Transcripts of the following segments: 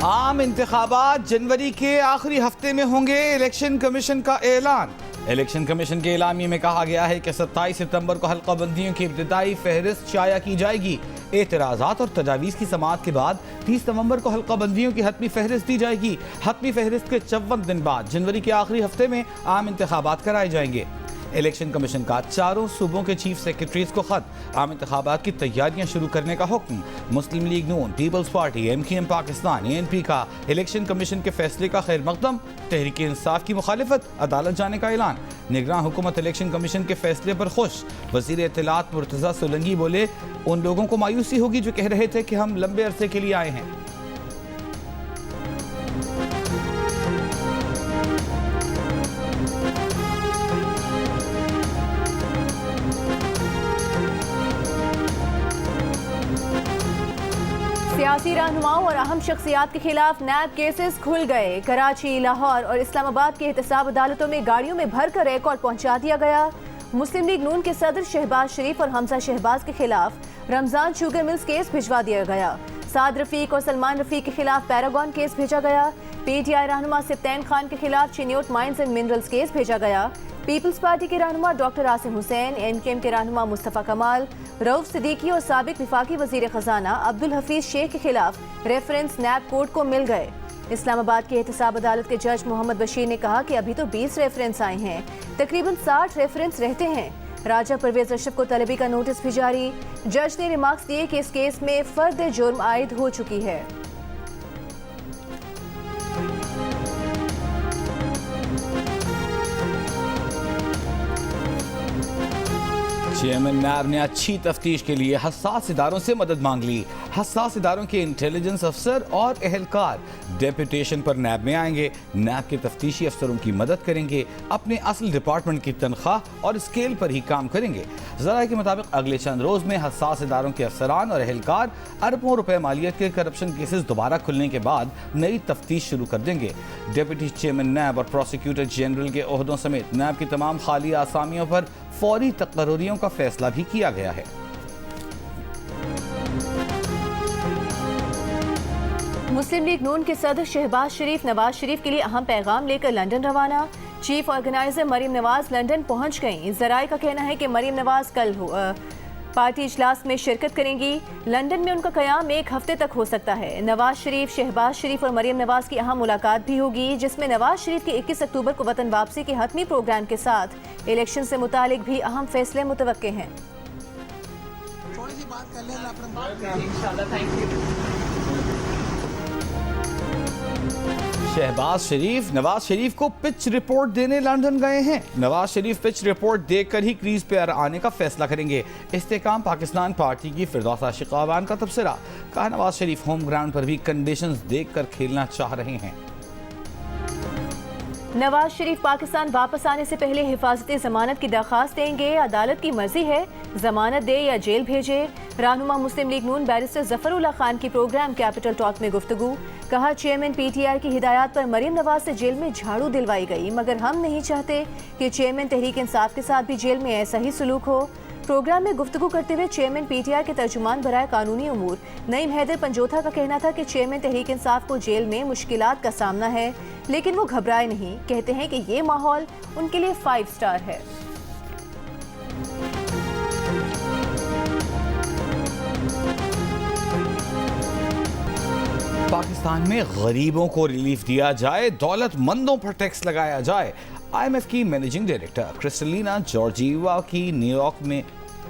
आम इंतखाबात जनवरी के आखिरी हफ्ते में होंगे, इलेक्शन कमीशन का ऐलान। इलेक्शन कमीशन के एलामी में कहा गया है कि 27 सितंबर को हल्का बंदियों की इब्तिदाई फहरिस्त शाया की जाएगी। एतराज़ात और तजावीज़ की समाअत के बाद 30 नवंबर को हल्का बंदियों की हतमी फहरिस्त दी जाएगी। हतमी फहरिस्त के 54 दिन बाद जनवरी के आखिरी हफ्ते में आम इंतखाबात कराए जाएंगे। इलेक्शन कमीशन का चारों सूबों के चीफ सेक्रेटरीज को खत, आम इंतखाबात की तैयारियां शुरू करने का हुक्म। मुस्लिम लीग नून, पीपल्स पार्टी, MKM पाकिस्तान, ANP का इलेक्शन कमीशन के फैसले का खैर मकदम। तहरीक इंसाफ की मुखालिफत, अदालत जाने का ऐलान। निगरान हुकूमत इलेक्शन कमीशन के फैसले पर खुश। वजीर इत्तलात मुर्तज़ा सोलंकी बोले, उन लोगों को मायूसी होगी जो कह रहे थे कि हम लंबे अरसे के लिए आए हैं। सियासी रहनुमाओं और अहम शख्सियात के खिलाफ नैब केसेस खुल गए। कराची, लाहौर और इस्लामाबाद की एहतसाब अदालतों में गाड़ियों में भरकर रिकॉर्ड पहुंचा दिया गया। मुस्लिम लीग नून के सदर शहबाज शरीफ और हमजा शहबाज के खिलाफ रमजान शुगर मिल्स केस भिजवा दिया गया। साद रफीक और सलमान रफीक के खिलाफ पैरागॉन केस भेजा गया। PTI रहनुमा सिप्तैन खान के खिलाफ Chiniot mines and minerals case भेजा गया। पीपल्स पार्टी के रहनुमा डॉक्टर आसिम हुसैन, MKM के रहनुमा मुस्तफ़ा कमाल, रऊफ सिद्दीकी और साबिक विफाकी वजीर खजाना अब्दुल हफीज शेख के खिलाफ रेफरेंस नैब कोर्ट को मिल गए। इस्लामाबाद की एहतसाब अदालत के जज मोहम्मद बशीर ने कहा कि अभी तो 20 रेफरेंस आए हैं, तकरीबन 60 रेफरेंस रहते हैं। राजा परवेज अशरफ को तलबी का नोटिस भी जारी। जज ने रिमार्क्स दिए कि इस केस में फर्द जुर्म आयद हो चुकी है। चेयरमैन नैब ने अच्छी तफ्तीश के लिए हसास इदारों से मदद मांग ली। हसास इदारों के इंटेलिजेंस अफसर और एहलकार डेपुटेशन पर नैब में आएंगे। नैब के तफ्तीशी अफसरों की मदद करेंगे, अपने असल डिपार्टमेंट की तनख्वाह और स्केल पर ही काम करेंगे। ज़राए के मुताबिक अगले चंद रोज में हसास इदारों के अफसरान और एहलकार अरबों रुपए मालियत के करप्शन केसेस दोबारा खुलने के बाद नई तफ्तीश शुरू कर देंगे। डिप्टी चेयरमैन नैब और प्रोसिक्यूटर जनरल के ओहदों समेत नैब की तमाम खाली आसामियों पर फौरी तकर्रियों का फैसला भी किया गया है। मुस्लिम लीग नून के सदर शहबाज शरीफ नवाज शरीफ के लिए अहम पैगाम लेकर लंदन रवाना। Chief organiser Maryam Nawaz London पहुंच गईं। ज़राए का कहना है कि मरीम नवाज कल पार्टी इजलास में शिरकत करेंगी। लंदन में उनका क़याम एक हफ्ते तक हो सकता है। नवाज शरीफ, शहबाज शरीफ और मरीम नवाज की अहम मुलाकात भी होगी, जिसमें नवाज शरीफ की 21 अक्टूबर को वतन वापसी के हतमी प्रोग्राम के साथ इलेक्शन से मुतालिक भी अहम फैसले मुतवक्के हैं। शहबाज शरीफ नवाज शरीफ को पिच रिपोर्ट देने लंदन गए हैं। नवाज शरीफ पिच रिपोर्ट देकर ही क्रीज पे आने का फैसला करेंगे। इस्तेकाम पाकिस्तान पार्टी की फिरदौस आशिकावान का तबसरा। कहा, नवाज शरीफ होम ग्राउंड पर भी कंडीशंस देखकर खेलना चाह रहे हैं। नवाज शरीफ पाकिस्तान वापस आने से पहले हिफाजती जमानत की दरख्वास्त देंगे। अदालत की मर्जी है, जमानत दे या जेल भेजे। रहनुमा मुस्लिम लीग नून बैरिस्टर जफरुल्लाह खान की प्रोग्राम कैपिटल टॉक में गुफ्तगू। कहा, चेयरमैन PTI की हिदायत पर मरीम नवाज से जेल में झाड़ू दिलवाई गई, मगर हम नहीं चाहते कि चेयरमैन तहरीक इंसाफ के साथ भी जेल में ऐसा ही सलूक हो। प्रोग्राम में गुफ्तगू करते हुए चेयरमैन PTI के तर्जुमान बराए कानूनी उमूर नईम हैदर पंजोथा का कहना था कि चेयरमैन तहरीक इंसाफ को जेल में मुश्किलात का सामना है, लेकिन वो घबराए नहीं। कहते हैं कि ये माहौल उनके लिए 5 स्टार है। पाकिस्तान में गरीबों को रिलीफ दिया जाए, दौलतमंदों पर टैक्स लगाया जाए। IMF की मैनेजिंग डायरेक्टर क्रिस्टलिना जॉर्जिवा की न्यूयॉर्क में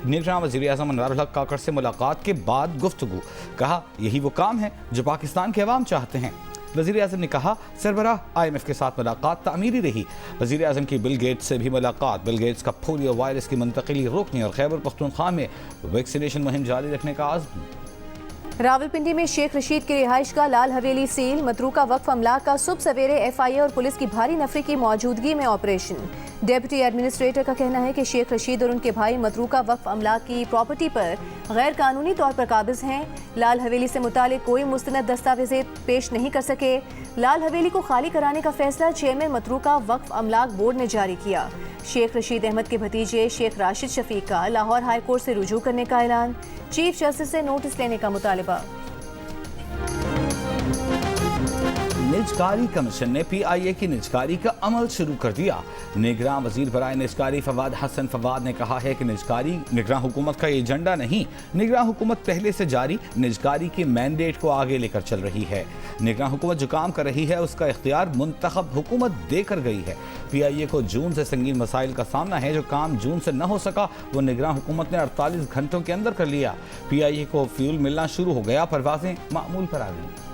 निगरान वज़ीर आज़म अनवारुल हक काकड़ से मुलाकात के बाद गुफ्तगू। कहा, यही वो काम है जो पाकिस्तान के अवाम चाहते हैं। वज़ीर आज़म ने कहा, सरबराह IMF के साथ मुलाकात तामीरी रही। वज़ीर आज़म की बिल गेट्स से भी मुलाकात। बिल गेट्स का पोलियो वायरस की मुंतकिली रोकने और खैबर पख्तूनख्वा में वैक्सीनेशन मुहिम जारी रखने का आज़म। रावलपिंडी में शेख रशीद की रिहाइश का लाल हवेली सील। मतरूका वक्फ अमलाक का सुबह सवेरे FIA और पुलिस की भारी नफरी की मौजूदगी में ऑपरेशन। डेप्यूटी एडमिनिस्ट्रेटर का कहना है कि शेख रशीद और उनके भाई मतरूका वक्फ अमलाक की प्रॉपर्टी पर गैर कानूनी तौर पर काबिज हैं। लाल हवेली से मुतालिक कोई मुस्तनद दस्तावेज़ पेश नहीं कर सके। लाल हवेली को खाली कराने का फैसला चेयरमैन मतरूका वक्फ अमलाक बोर्ड ने जारी किया। शेख रशीद अहमद के भतीजे शेख राशिद शफीक का लाहौर हाई कोर्ट से रुजू करने का ऐलान। चीफ जस्टिस से नोटिस लेने का मुतालबा। निजकारी कमीशन ने PIA की निजकारी का अमल शुरू कर दिया। निगरान वजीर बराए निजकारी फवाद हसन फवाद ने कहा है कि निजकारी निगरान हुकूमत का एजेंडा नहीं, निगरान हुकूमत पहले से जारी निजकारी के मैंडेट को आगे लेकर चल रही है। निगरान हुकूमत जो काम कर रही है उसका इख्तियार मुंतखब हुकूमत देकर गई है। PIA को जून से संगीन मसाइल का सामना है। जो काम जून से न हो सका वो निगरान हुकूमत ने 48 घंटों के अंदर कर लिया। PIA को फ्यूल मिलना शुरू हो गया, परवाजें मामूल पर आ गई।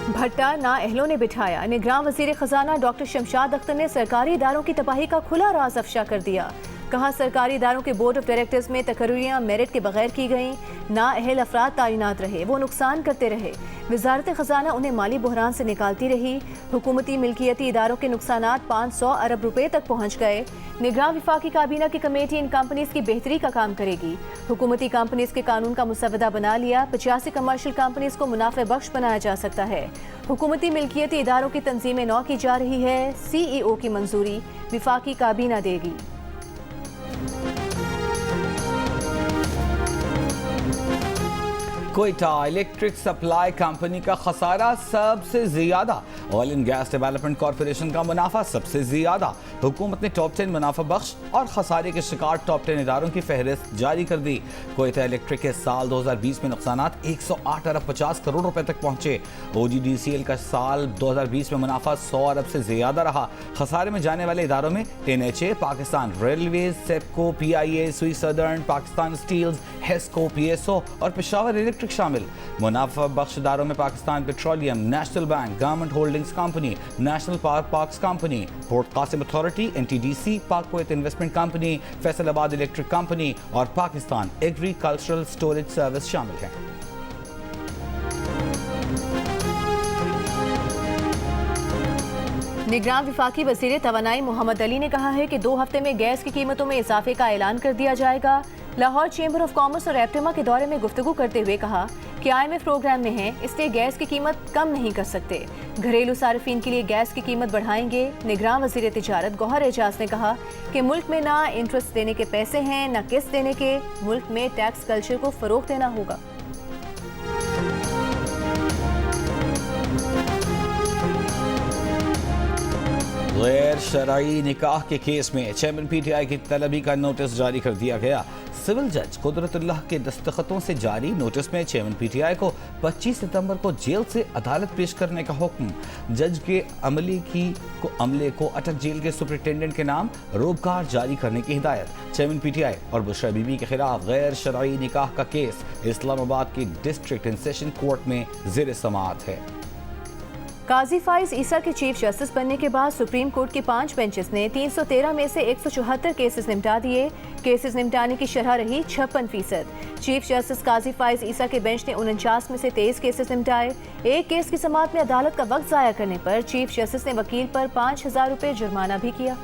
भट्टा नाअहलों ने बिठाया। निगरान वजीर खजाना डॉक्टर शमशाद अख्तर ने सरकारी इदारों की तबाही का खुला राज अफशा कर दिया। कहा सरकारी इदारों के बोर्ड ऑफ डायरेक्टर्स में तकर्रियाँ मेरिट के बगैर की गईं, नाअहल अफराद तैनात रहे, वो नुकसान करते रहे। वजारत खजाना उन्हें माली बहरान से निकालती रही। हुकूमती मिल्कियती इदारों के नुकसानात 500 अरब रुपए तक पहुँच गए। निगरान विफाकी काबीना की कमेटी इन कंपनीज की बेहतरी का काम करेगी। हुकूमती कंपनीज के कानून का मुसवदा बना लिया। 85 कमर्शियल कंपनीज को मुनाफे बख्श बनाया जा सकता है। हुकूमती मिल्कियती इदारों की तंजीमें नौ की जा रही है। CEO की मंजूरी विफाकी काबीना देगी। कोयटा इलेक्ट्रिक सप्लाई कंपनी का खसारा सबसे ज्यादा। Oil and gas development corporation का मुनाफा सबसे ज्यादा। हुकूमत ने टॉप 10 मुनाफा बख्श और खसारे के शिकार टॉप 10 इदारों की फहरिस्त जारी कर दी। कोयटा इलेक्ट्रिक के साल 2020 में नुकसानात 108 अरब 50 करोड़ रुपए तक पहुंचे। OGDCL का साल 2020 में मुनाफा 100 अरब से ज्यादा रहा। खसारे में जाने वाले इदारों में NHA, Pakistan Railways, SEPCO, PIA, Sui Southern, Pakistan Steels, HESCO, PSO और पेशावर इलेक्ट्रिक शामिल। मुनाफा बख्श इदारों में Pakistan Petroleum, National Bank, Government Holdings Company, National Power Parks Company, Port Qasim Authority, NTDC, Pak Kuwait Investment Company, Faisalabad Electric Company और पाकिस्तान एग्रीकल्चरल स्टोरेज सर्विस शामिल हैं। निगरान विफाकी वजीर तवानाई मोहम्मद अली ने कहा है कि 2 हफ्ते में गैस की कीमतों में इजाफे का ऐलान कर दिया जाएगा। लाहौर चेंबर ऑफ कॉमर्स और एप्टेमा के दौरे में गुफ्तगू करते हुए कहा कि IMF प्रोग्राम में है, इसलिए गैस की कीमत कम नहीं कर सकते। घरेलू सार्फिन के लिए गैस की कीमत बढ़ाएंगे। निगरान वजीर तिजारत गौहर एजाज ने कहा कि मुल्क में ना इंटरेस्ट देने के पैसे हैं, ना किस्त देने के। मुल्क में टैक्स कल्चर को फरोग देना होगा। गैर शरई निकाह के केस में चेयरमैन PTI की तलबी का नोटिस जारी कर दिया गया। सिविल जज कुदरतुल्लाह के दस्तखतों से जारी नोटिस में चेयरमैन PTI को 25 सितंबर को जेल से अदालत पेश करने का हुक्म। जज के अमले को अटक जेल के सुपरिटेंडेंट के नाम रोबकार जारी करने की हिदायत। चेयरमैन PTI और बुशरा बीबी के खिलाफ गैर शरई निकाह का केस इस्लामाबाद की डिस्ट्रिक्ट एंड सेशन कोर्ट में ज़ेर समाअत है। काजी फाइज ईसा के चीफ जस्टिस बनने के बाद सुप्रीम कोर्ट की 5 बेंचेस ने 313 में से 174 केसेस निपटा दिए। केसेस निपटाने की शरह रही 56%। चीफ जस्टिस काजी फाइज ईसा के बेंच ने 49 में से 23 केसेस निपटाए। एक केस की समाअत में अदालत का वक्त जाया करने पर चीफ जस्टिस ने वकील पर 5000 रुपए जुर्माना भी किया।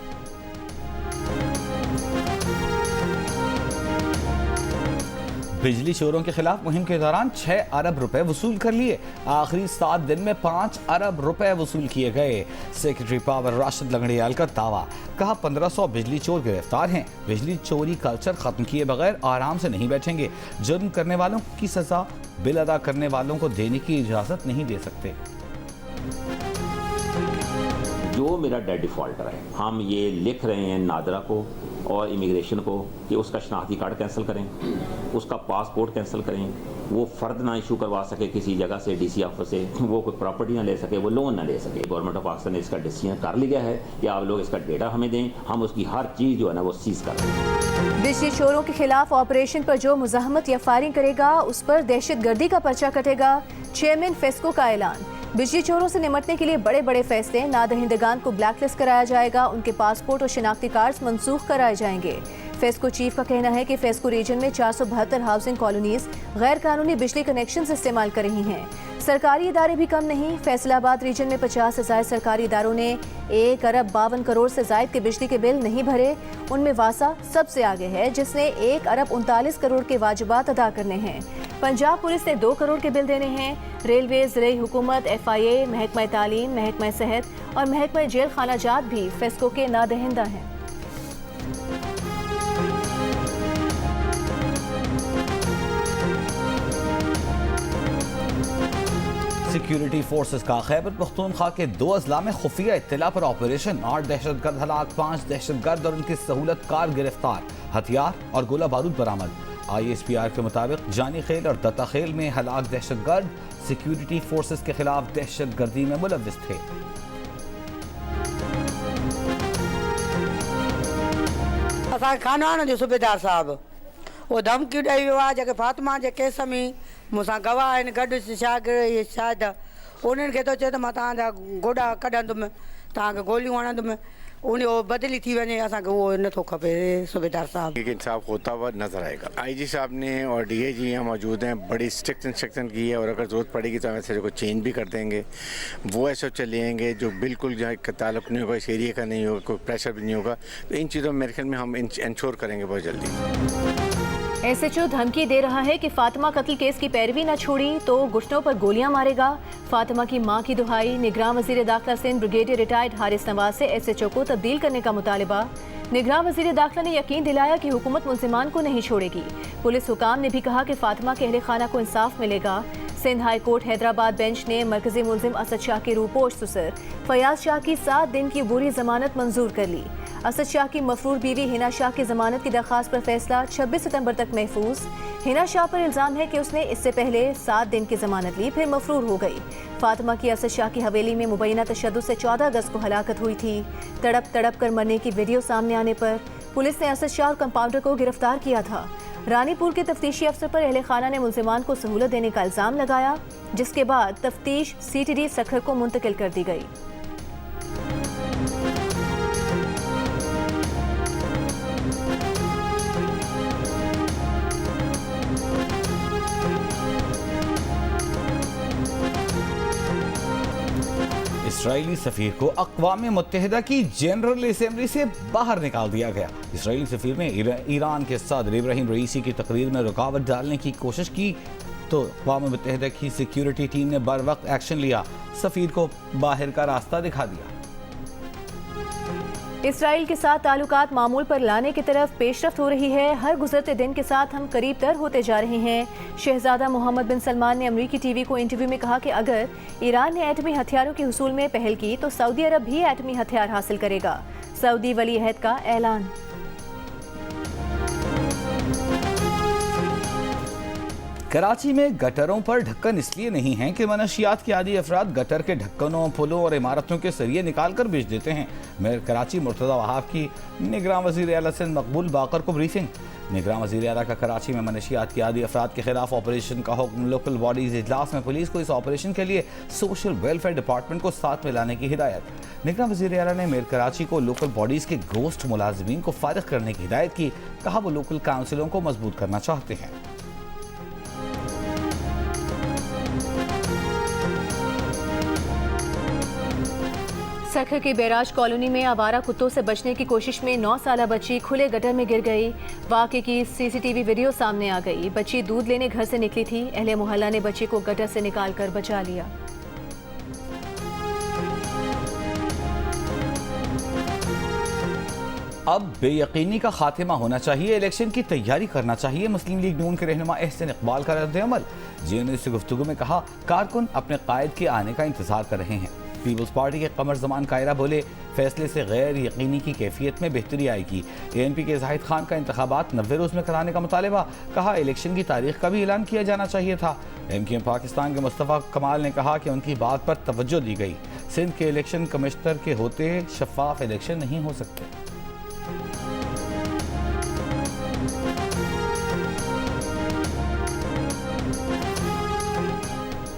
बिजली चोरों के खिलाफ मुहिम के दौरान 6 अरब रुपए वसूल कर लिए। आखिरी 7 दिन में 5 अरब रुपए वसूल किए गए। सेक्रेटरी पावर राशिद लंगड़ियाल का दावा। कहा 1500 बिजली चोर गिरफ्तार हैं। बिजली चोरी कल्चर खत्म किए बगैर आराम से नहीं बैठेंगे। जुर्म करने वालों की सजा बिल अदा करने वालों को देने की इजाजत नहीं दे सकते। जो मेरा डेट डिफॉल्टर है, हम ये लिख रहे हैं नादरा को और इमिग्रेशन को कि उसका शनाख्ती कार्ड कैंसिल करें, उसका पासपोर्ट कैंसिल करें, वो फ़र्द ना इशू करवा सके किसी जगह से, DC ऑफिस से, वो कोई प्रॉपर्टी ना ले सके, वो लोन ना ले सके। गवर्नमेंट ऑफ पाकिस्तान ने इसका डिसीजन कर लिया है कि आप लोग इसका डेटा हमें दें, हम उसकी हर चीज़ जो है ना वो सीज़ कर दें। बिजली चोरों के खिलाफ ऑपरेशन पर जो मुजाहमत या फायरिंग करेगा उस पर दहशतगर्दी का पर्चा कटेगा। चेयरमैन फेस्को का ऐलान। बिजली चोरों से निपटने के लिए बड़े बड़े फैसले। नादहिंदगान को ब्लैकलिस्ट कराया जाएगा। उनके पासपोर्ट और शिनाख्ती कार्ड्स मंसूख कराए जाएंगे। फेस्को चीफ का कहना है कि फेस्को रीजन में 472 हाउसिंग कॉलोनीज गैर कानूनी बिजली कनेक्शन इस्तेमाल कर रही हैं। सरकारी इदारे भी कम नहीं। फैसलाबाद रीजन में 50 से ज़ायद सरकारी इदारों ने 1 अरब 52 करोड़ से ज़ायद के बिजली के बिल नहीं भरे। उनमें वासा सबसे आगे है जिसने 1 अरब 39 करोड़ के वाजिबात अदा करने हैं। पंजाब पुलिस ने 2 करोड़ के बिल देने हैं। रेलवे, ज़िले हुकूमत, FIA, महकमा तालीम, महकमा सेहत और महकमा जेल खाना जात भी फेस्को के नादहिंदा हैं। सिक्योरिटी फोर्सेस का खैबर पख्तूनख्वा के 2 अजला में खुफिया इत्तला पर ऑपरेशन। 8 दहशतगर्द हलाक, 5 दहशतगर्द और उनकी सहूलतकार गिरफ्तार, हथियार और गोला बारूद बरामद। ISPR के मुताबिक जानी खेल और दत्ता खेल में हलाक दहशतगर्द सिक्योरिटी फोर्सेस के खिलाफ दहशतगर्दी में मुलव्विस थे। असां खानवान जो सूबेदार साहब वो धमकी ॾेई वियो आहे जेके फातिमा जे केस में मूंसां गवाह आहिनि गॾु शायदि उन्हनि खे थो चए त मां तव्हांजा गोॾा कढंदुमि, तव्हांखे गोलियूं हणंदुमि, उन बदिली थी वञे, असांखे उहो नथो खपे सूबेदार साहब। इंसाफ होता हुआ नजर आएगा। IG साहब ने और DIG यहाँ मौजूद हैं, बड़ी स्ट्रिक्ट इंस्ट्रक्शन की है और अगर ज़रूरत पड़ेगी तो हम ऐसे को चेंज भी कर देंगे। वो ऐसे चलेंगे जो बिल्कुल जहाँ ताल्लुक नहीं होगा, इस एरिया का नहीं होगा, कोई प्रेशर भी नहीं होगा। तो इन चीज़ों मेरे ख्याल में हम इंश्योर करेंगे बहुत जल्दी। SHO धमकी दे रहा है कि फातिमा कत्ल केस की पैरवी न छोड़ी तो गुश्तों पर गोलियां मारेगा। फातिमा की मां की दुहाई। निगरान वजीर दाखिला सिंध ब्रिगेडियर रिटायर्ड हारिस नवाज से SHO को तब्दील करने का मुतालिबा। निगरान वजीर दाखिला ने यकीन दिलाया कि हुकूमत मुल्जिमान को नहीं छोड़ेगी। पुलिस हुकाम ने भी कहा कि फातिमा के अहले खाना को इंसाफ मिलेगा। Sindh High Court Hyderabad Bench ने मरकजी मुल्जिम असद शाह के रूपोश सुसर फयाज शाह की 7 दिन की बुरी जमानत मंजूर कर ली। असद शाह की मफरूर बीवी हिना शाह की जमानत की दरख्वास्त पर फैसला 26 सितंबर तक महफूज। हिना शाह पर इल्जाम है कि उसने इससे पहले 7 दिन की जमानत ली, फिर मफरूर हो गई। फातिमा की असद शाह की हवेली में मुबैना तशद्दुद से 14 अगस्त को हलाकत हुई थी। तड़प तड़प कर मरने की वीडियो सामने आने पर पुलिस ने असद शाह और कंपाउंडर को गिरफ्तार किया था। रानीपुर के तफ्तीशी अफसर पर अहले खाना ने मुल्जिमान को सहूलत देने का इल्जाम लगाया, जिसके बाद तफ्तीश CTD सखर को मुंतकिल कर दी गई। इसराइली सफीर को अक़वाम मुत्तहिदा की जनरल असेंबली से बाहर निकाल दिया गया। इसराइली सफीर ने ईरान के सदर इब्राहिम रईसी की तकरीर में रुकावट डालने की कोशिश की तो अक़वाम मुत्तहिदा की सिक्योरिटी टीम ने बर वक्त एक्शन लिया, सफीर को बाहर का रास्ता दिखा दिया। इसराइल के साथ ताल्लुकात मामूल पर लाने की तरफ पेशरफ्त हो रही है। हर गुजरते दिन के साथ हम करीब तर होते जा रहे हैं। शहजादा मोहम्मद बिन सलमान ने अमरीकी TV को इंटरव्यू में कहा कि अगर ईरान ने एटमी हथियारों के हुसूल में पहल की तो सऊदी अरब भी एटमी हथियार हासिल करेगा। सऊदी वली अहद का ऐलान। कराची में गटरों पर ढक्कन इसलिए नहीं है कि मनशियात के आदी अफराद गटर के ढक्कनों, पुलों और इमारतों के सरिये निकाल कर बेच देते हैं। मेयर कराची मुर्तज़ा वहाब की निगरान वज़ीर आला सिंध मकबूल बाकर को ब्रीफिंग। निगरान वज़ीर आला का कराची में मनशियात के आदी अफराद के खिलाफ ऑपरेशन का हुक्म। लोकल बॉडीज इजलास में पुलिस को इस ऑपरेशन के लिए सोशल वेलफेयर डिपार्टमेंट को साथ में लाने की हिदायत। निगरान वज़ीर आला ने मेयर कराची को लोकल बॉडीज के गोस्ट मुलाजिमीन को फारिग करने की हिदायत की। कहा वो लोकल काउंसिलों को मजबूत करना चाहते हैं। सखर की बैराज कॉलोनी में आवारा कुत्तों से बचने की कोशिश में 9 साला बच्ची खुले गटर में गिर गई। वाक़े की CCTV वीडियो सामने आ गई। बच्ची दूध लेने घर से निकली थी। अहले मोहल्ला ने बच्ची को गटर से निकालकर बचा लिया। अब बेयकीनी का खात्मा होना चाहिए, इलेक्शन की तैयारी करना चाहिए। मुस्लिम लीग नून के रहनुमा एहसन इकबाल का रद्द-ए-अमल। JNU से गुफ्तगू में कहा कारकुन अपने कायद के आने का इंतजार कर रहे हैं। पीपल्स पार्टी के कमर जमान कायरा बोले फैसले से गैर यकीनी की कैफियत में बेहतरी आएगी। ANP के जाहिद खान का इंतखाबात 90 रोज़ में कराने का मुतालिबा। कहा इलेक्शन की तारीख का भी ऐलान किया जाना चाहिए था। MKM पाकिस्तान के मुस्तफ़ा कमाल ने कहा कि उनकी बात पर तवज्जो दी गई। सिंध के इलेक्शन कमिश्नर के होते शफाफ इलेक्शन नहीं हो सकते।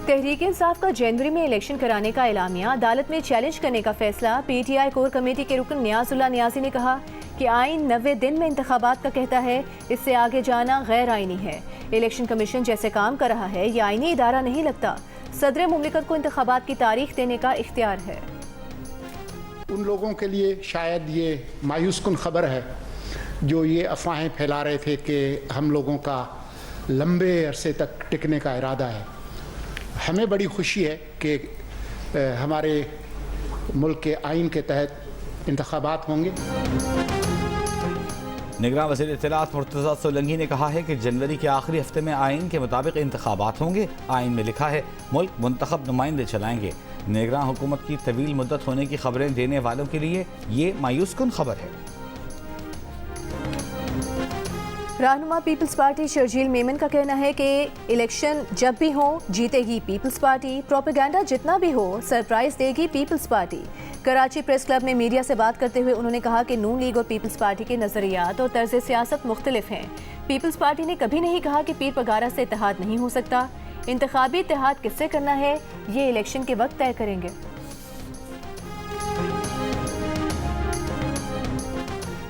तहरीक इंसाफ का जनवरी में इलेक्शन कराने का एलामिया, अदालत में चैलेंज करने का फैसला। PTI कोर कमेटी के रुकन नियाजुल्लाह नियाजी ने कहा कि आइन 90 दिन में इंतखाबात का कहता है, इससे आगे जाना गैर आइनी है। इलेक्शन कमीशन जैसे काम कर रहा है, ये आइनी इदारा नहीं लगता। सदर मुमलिकत को इंतखाबात की तारीख देने का इख्तियार है। उन लोगों के लिए शायद ये मायूस कुन खबर है जो ये अफवाहें फैला रहे थे कि हम लोगों का लंबे अरसे तक टिकने का इरादा है। हमें बड़ी खुशी है कि हमारे मुल्क के आइन के तहत इंतखाबात होंगे। निगरान वज़ीर इत्तलात मुर्तज़ा सोलंकी ने कहा है कि जनवरी के आखिरी हफ्ते में आइन के मुताबिक इंतखाबात होंगे। आइन में लिखा है मुल्क मुंतखब नुमाइंदे चलाएंगे। निगरान हुकूमत की तवील मुद्दत होने की खबरें देने वालों के लिए ये मायूस कुन खबर है। रहनुमा पीपल्स पार्टी शर्जील मेमन का कहना है कि इलेक्शन जब भी हो जीतेगी पीपल्स पार्टी, प्रोपेगेंडा जितना भी हो सरप्राइज देगी Peoples Party. Karachi Press Club में मीडिया से बात करते हुए उन्होंने कहा कि नून लीग और पीपल्स पार्टी के नजरियात और तर्ज सियासत मुख्तलिफ हैं। पीपल्स पार्टी ने कभी नहीं कहा कि पीर पगारा से इत्तेहाद नहीं हो सकता। इंतखाबी इत्तेहाद किससे करना है ये इलेक्शन के वक्त तय करेंगे।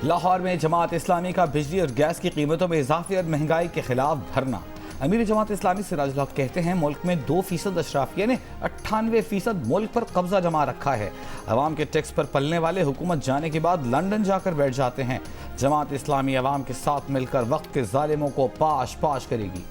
लाहौर में जमात इस्लामी का बिजली और गैस की कीमतों में इजाफे और महंगाई के खिलाफ धरना। अमीर जमात इस्लामी सिराजुल हक कहते हैं मुल्क में 2% अशराफिया ने 98% मुल्क पर कब्जा जमा रखा है। अवाम के टैक्स पर पलने वाले हुकूमत जाने के बाद लंदन जाकर बैठ जाते हैं। जमात इस्लामी अवाम के साथ मिलकर वक्त के जालिमों को पाश पाश करेगी।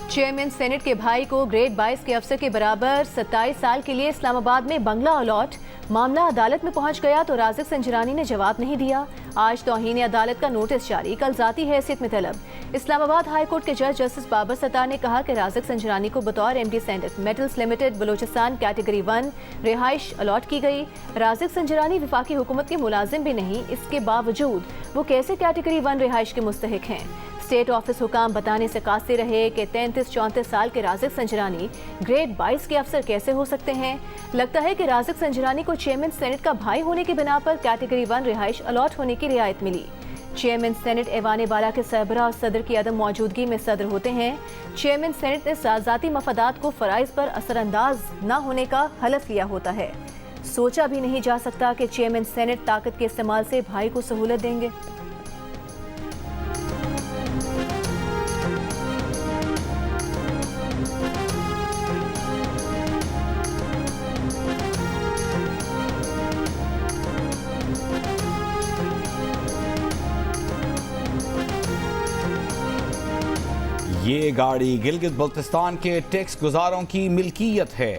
चेयरमैन सेनेट के भाई को ग्रेड 22 के अफसर के बराबर 27 साल के लिए इस्लामाबाद में बंगला अलॉट। मामला अदालत में पहुंच गया तो राज़िक संजरानी ने जवाब नहीं दिया। आज तौहीन अदालत का नोटिस जारी, कल जाती हैसियत में तलब। इस्लामाबाद हाई कोर्ट के जज जस्टिस बाबर सत्तार ने कहा कि राज़िक संजरानी को बतौर एमडी सेनेट मेटल्स लिमिटेड बलूचिस्तान कैटेगरी 1 रिहाइश अलॉट की गई। राज़िक संजरानी विफाकी हुकूमत के मुलाजिम भी नहीं, इसके बावजूद वो कैसे कैटेगरी 1 रिहाइश के मुस्तहिक हैं। स्टेट ऑफिस हुकाम बताने से कास्ते रहे कि 33-34 साल के राज़िक संजरानी ग्रेड 22 के अफसर कैसे हो सकते हैं। लगता है कि राज़िक संजरानी को चेयरमैन सेनेट का भाई होने की बिना पर कैटेगरी 1 रिहाइश अलॉट होने की रियायत मिली। चेयरमैन सेनेट ऐवान बाला के सरबराह और सदर की अदम मौजूदगी में सदर होते हैं। चेयरमैन सेनेट ने ज़ाती मफादात को फ़राइज़ पर असरअंदाज न होने का हलफ लिया होता है। सोचा भी नहीं जा सकता कि चेयरमैन सेनेट ताकत के इस्तेमाल से भाई को सहूलत देंगे। ये गाड़ी गिलगित बल्तिस्तान के टैक्स गुजारों की मिल्कियत है।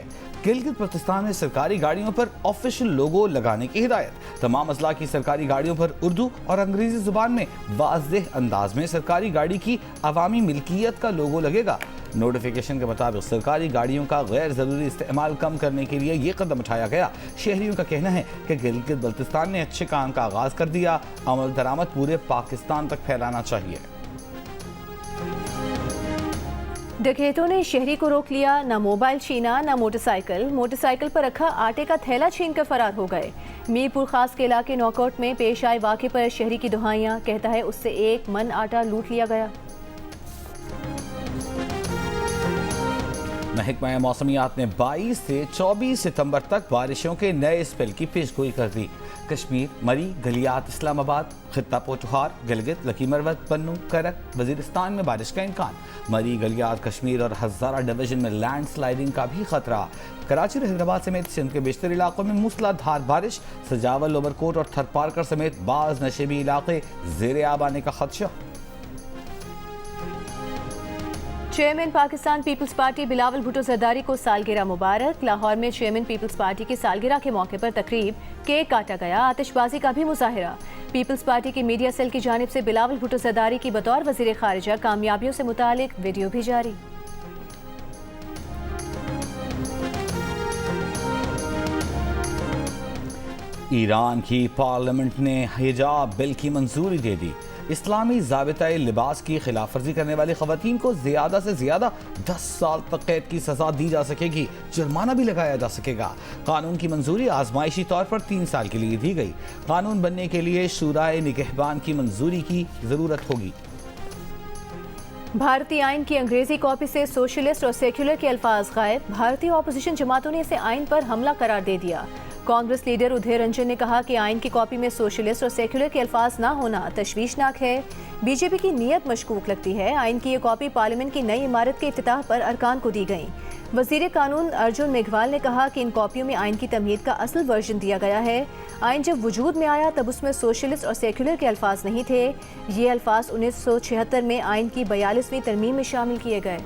गिलगित बल्तिस्तान में सरकारी गाड़ियों पर ऑफिशियल लोगो लगाने की हिदायत। तमाम अजला की सरकारी गाड़ियों पर उर्दू और अंग्रेजी जुबान में वाज़ेह अंदाज में सरकारी गाड़ी की अवामी मिल्कियत का लोगो लगेगा। नोटिफिकेशन के मुताबिक सरकारी गाड़ियों का गैर ज़रूरी इस्तेमाल कम करने के लिए ये कदम उठाया गया। शहरियों का कहना है कि गिलगित बल्तिस्तान ने अच्छे काम का आगाज़ कर दिया। अमल दरामद पूरे पाकिस्तान तक फैलाना चाहिए। डकैतों ने शहरी को रोक लिया, ना मोबाइल छीना ना मोटरसाइकिल। मोटरसाइकिल पर रखा आटे का थैला छीन कर फरार हो गए। मीरपुर खास के इलाके नौकोट में पेश आए वाक़े पर शहरी की दुहाइयां, कहता है उससे 1 मन आटा लूट लिया गया। महकमा मौसमियात ने 22 से 24 सितंबर तक बारिशों के नए स्पेल की पेशगोई कर दी। कश्मीर, मरी, गलियात, इस्लामाबाद, खित्ता पोचहार, गिलगित, लकीमरवत, पन्नू, करक, वजीरिस्तान में बारिश का इम्कान। मरी, गलियात, कश्मीर और हज़ारा डिवीजन में लैंड स्लाइडिंग का भी खतरा। कराची और हैदराबाद समेत सिंध के बेशतर इलाकों में मूसलाधार बारिश। सजावल, ओवरकोट और थरपारकर समेत बाज़ नशेबी इलाके ज़ेरे आब आने का खदशा। चेयरमैन पाकिस्तान पीपल्स पार्टी बिलावल भुट्टो जरदारी को सालगिरह मुबारक। लाहौर में चेयरमैन पीपल्स पार्टी की सालगिरह के मौके पर तकरीब, केक काटा गया, आतिशबाजी का भी मुजाहिरा। पीपल्स पार्टी की मीडिया सेल की जानिब से बिलावल भुट्टो जरदारी की बतौर वजीर खारिजा कामयाबियों से मुतालिक वीडियो भी जारी। ईरान की पार्लियामेंट ने हिजाब बिल की मंजूरी दे दी। इस्लामी ज़ाबिता-ए लिबास की खिलाफ वर्जी करने वाली ख़वातीन को ज़्यादा से ज़्यादा 10 साल तक कैद की सज़ा दी जा सकेगी, जुर्माना भी लगाया जा सकेगा। कानून की मंजूरी आजमाइशी तौर पर 3 साल के लिए दी गई। कानून बनने के लिए शूराए निगहबान की मंजूरी की ज़रूरत होगी। भारतीय आइन की अंग्रेजी कॉपी से सोशलिस्ट और सेक्युलर के अल्फाज गायब। भारतीय ऑपोजिशन जमातों ने इसे आइन पर हमला करार दे दिया। कांग्रेस लीडर उदय रंजन ने कहा कि आइन की कॉपी में सोशलिस्ट और सेक्युलर के अल्फाज ना होना तशवीशनाक है। बीजेपी की नीयत मशकूक लगती है। आइन की ये कॉपी पार्लियामेंट की नई इमारत के इफ्तिताह पर अरकान को दी गई। वजीर कानून अर्जुन मेघवाल ने कहा कि इन कॉपियों में आइन की तमहीद का असल वर्जन दिया गया है। आइन जब वजूद में आया तब उसमें सोशलिस्ट और सेक्युलर के अल्फाज नहीं थे। ये अल्फाज 1976 में आइन की 42वीं तरमीम में शामिल किए गए।